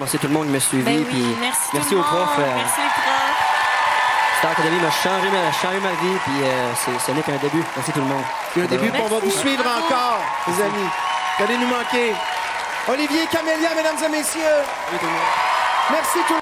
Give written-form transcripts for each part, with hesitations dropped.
Merci tout le monde qui m'a suivi. Ben oui, puis merci aux profs. Merci les profs. Star Academy m'a changé ma vie, puis ce n'est qu'un début. Merci tout le monde. C'est un début, puis on va vous suivre encore, les amis. Vous allez nous manquer. Olivier, Camélia, mesdames et messieurs. Merci tout le monde.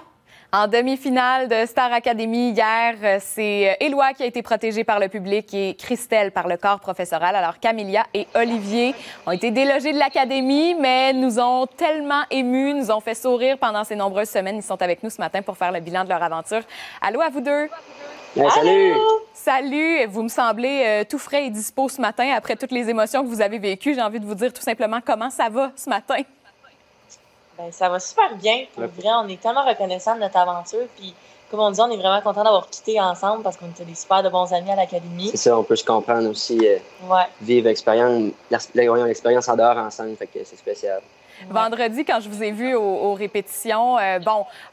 En demi-finale de Star Academy hier, c'est Éloi qui a été protégée par le public et Christelle par le corps professoral. Alors Camélia et Olivier ont été délogés de l'Académie, mais nous ont tellement émus, nous ont fait sourire pendant ces nombreuses semaines. Ils sont avec nous ce matin pour faire le bilan de leur aventure. Allô à vous deux! Salut! Salut! Vous me semblez tout frais et dispo ce matin après toutes les émotions que vous avez vécues. J'ai envie de vous dire tout simplement comment ça va ce matin. Ben, ça va super bien. Pour vrai, on est tellement reconnaissants de notre aventure. Puis, comme on dit, on est vraiment contents d'avoir quitté ensemble parce qu'on était des super de bons amis à l'Académie. C'est ça, on peut se comprendre aussi. Vivre l'expérience en dehors ensemble, fait que c'est spécial. Vendredi, quand je vous ai vu aux répétitions,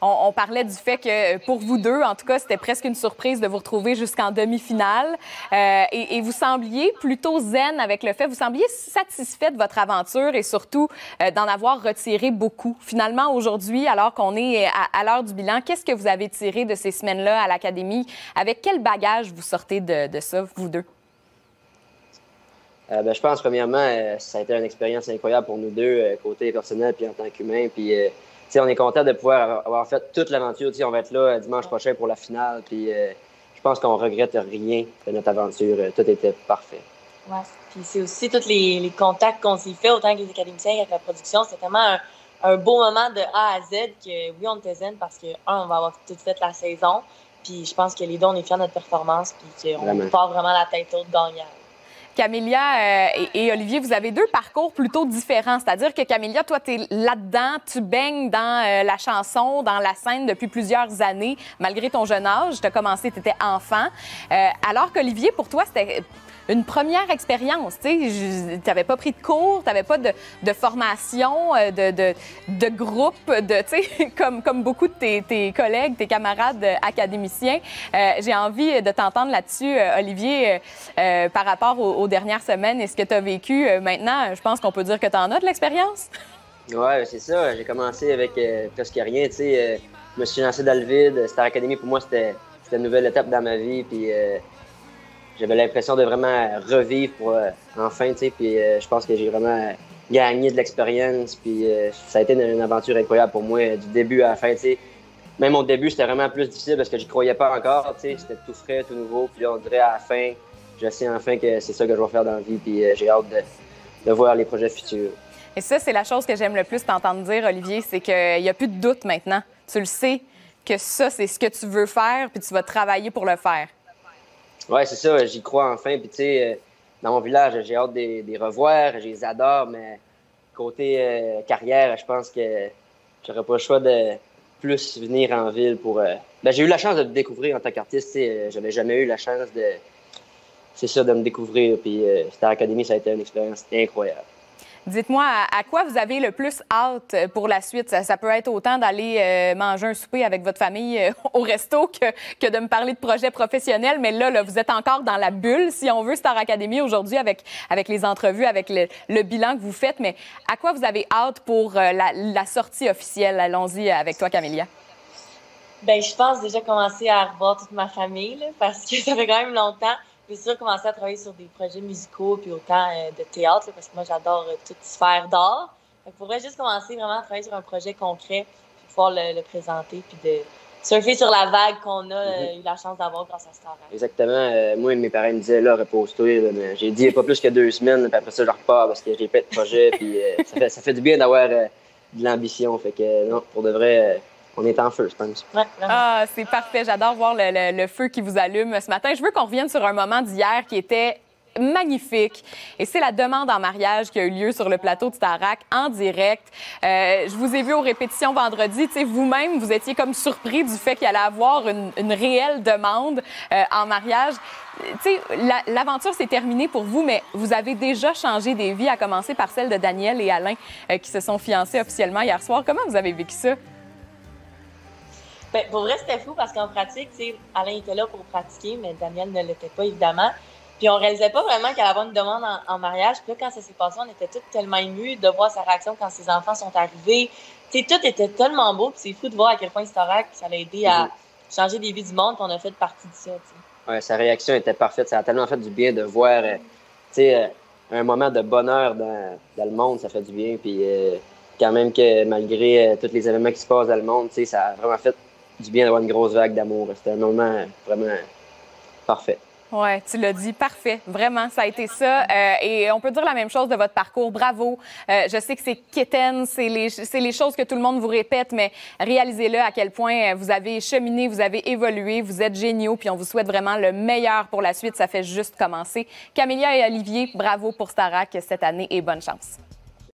on parlait du fait que pour vous deux, en tout cas, c'était presque une surprise de vous retrouver jusqu'en demi-finale. Et vous sembliez plutôt zen avec le fait, vous sembliez satisfait de votre aventure et surtout d'en avoir retiré beaucoup. Finalement, aujourd'hui, alors qu'on est à l'heure du bilan, qu'est-ce que vous avez tiré de ces semaines-là à l'Académie? Avec quel bagage vous sortez de ça, vous deux? Je pense, premièrement, ça a été une expérience incroyable pour nous deux, côté personnel puis en tant qu'humain. Puis, on est content de pouvoir avoir fait toute l'aventure. On va être là dimanche prochain pour la finale. Puis, je pense qu'on regrette rien de notre aventure. Tout était parfait. Ouais. Puis, c'est aussi tous les contacts qu'on s'est fait, autant avec les académiciens qu'avec la production. C'était tellement un beau moment de A à Z que, oui, on était zen parce que, on va avoir tout fait la saison. Puis, je pense que les deux, on est fiers de notre performance. Puis, qu'on part vraiment la tête haute gagnante. Camélia et Olivier, vous avez deux parcours plutôt différents. C'est-à-dire que Camélia, toi, tu es là-dedans, tu baignes dans la chanson, dans la scène depuis plusieurs années, malgré ton jeune âge. Tu as commencé, tu étais enfant. Alors qu'Olivier, pour toi, c'était une première expérience. Tu n'avais pas pris de cours, tu n'avais pas de formation, de groupe, comme beaucoup de tes collègues, tes camarades académiciens. J'ai envie de t'entendre là-dessus, Olivier, par rapport aux dernières semaines et ce que tu as vécu. Maintenant, je pense qu'on peut dire que tu en as de l'expérience. Oui, c'est ça. J'ai commencé avec presque rien. Je me suis lancé dans le vide. Star Academy, pour moi, c'était une nouvelle étape dans ma vie. Puis, j'avais l'impression de vraiment revivre pour enfin, puis je pense que j'ai vraiment gagné de l'expérience, puis ça a été une aventure incroyable pour moi du début à la fin, Même au début, c'était vraiment plus difficile parce que j'y croyais pas encore, c'était tout frais, tout nouveau, puis là, on dirait à la fin, je sais enfin que c'est ça que je vais faire dans la vie, puis j'ai hâte de voir les projets futurs. Et ça, c'est la chose que j'aime le plus t'entendre dire, Olivier, c'est qu'il n'y a plus de doute maintenant. Tu le sais que ça, c'est ce que tu veux faire, puis tu vas travailler pour le faire. Oui, c'est ça, j'y crois enfin. Puis, dans mon village, j'ai hâte de les revoir, je les adore, mais côté carrière, je pense que j'aurais pas le choix de plus venir en ville pour. J'ai eu la chance de me découvrir en tant qu'artiste, j'avais jamais eu la chance de me découvrir. Puis, Star Academy, ça a été une expérience incroyable. Dites-moi, à quoi vous avez le plus hâte pour la suite? Ça peut être autant d'aller manger un souper avec votre famille au resto que de me parler de projets professionnels. Mais là, vous êtes encore dans la bulle, si on veut, Star Academy aujourd'hui avec les entrevues, avec le bilan que vous faites. Mais à quoi vous avez hâte pour la sortie officielle? Allons-y avec toi, Camélia. Bien, je pense déjà commencer à revoir toute ma famille là, parce que ça fait quand même longtemps. Puis c'est sûr, commencer à travailler sur des projets musicaux puis autant de théâtre, là, parce que moi, j'adore toute sphère d'art. Fait que pourrais juste commencer vraiment à travailler sur un projet concret puis pouvoir le présenter puis de surfer sur la vague qu'on a eu la chance d'avoir grâce à Star. Exactement. Moi, mes parents me disaient, là, repose-toi. Mais j'ai dit, pas plus que 2 semaines, puis après ça, je repars parce que j'ai pas de projet. Puis ça fait du bien d'avoir de l'ambition. Fait que non, pour de vrai... on est en feu, je pense. Ouais, ah, c'est parfait. J'adore voir le feu qui vous allume ce matin. Je veux qu'on revienne sur un moment d'hier qui était magnifique. Et c'est la demande en mariage qui a eu lieu sur le plateau de Starac en direct. Je vous ai vu aux répétitions vendredi. Vous-même, vous étiez comme surpris du fait qu'il allait avoir une réelle demande en mariage. L'aventure s'est terminée pour vous, mais vous avez déjà changé des vies, à commencer par celle de Daniel et Alain qui se sont fiancés officiellement hier soir. Comment vous avez vécu ça? Ben, pour vrai, c'était fou parce qu'en pratique, Alain était là pour pratiquer, mais Daniel ne l'était pas, évidemment. Puis on réalisait pas vraiment qu'elle avait une demande en mariage. Puis là, quand ça s'est passé, on était tous tellement émus de voir sa réaction quand ses enfants sont arrivés. tout était tellement beau. Puis c'est fou de voir à quel point Starac, ça l'a aidé à changer des vies du monde. Puis on a fait partie de ça. T'sais. Ouais, sa réaction était parfaite. Ça a tellement fait du bien de voir un moment de bonheur dans le monde. Ça fait du bien. Puis quand même que malgré tous les événements qui se passent dans le monde, ça a vraiment fait du bien d'avoir une grosse vague d'amour. C'était un moment vraiment parfait. Oui, tu l'as dit, parfait. Vraiment, ça a été ça. Et on peut dire la même chose de votre parcours. Bravo. Je sais que c'est quétaine, c'est les choses que tout le monde vous répète, mais réalisez-le à quel point vous avez cheminé, vous avez évolué, vous êtes géniaux, puis on vous souhaite vraiment le meilleur pour la suite. Ça fait juste commencer. Camélia et Olivier, bravo pour Starac cette année et bonne chance.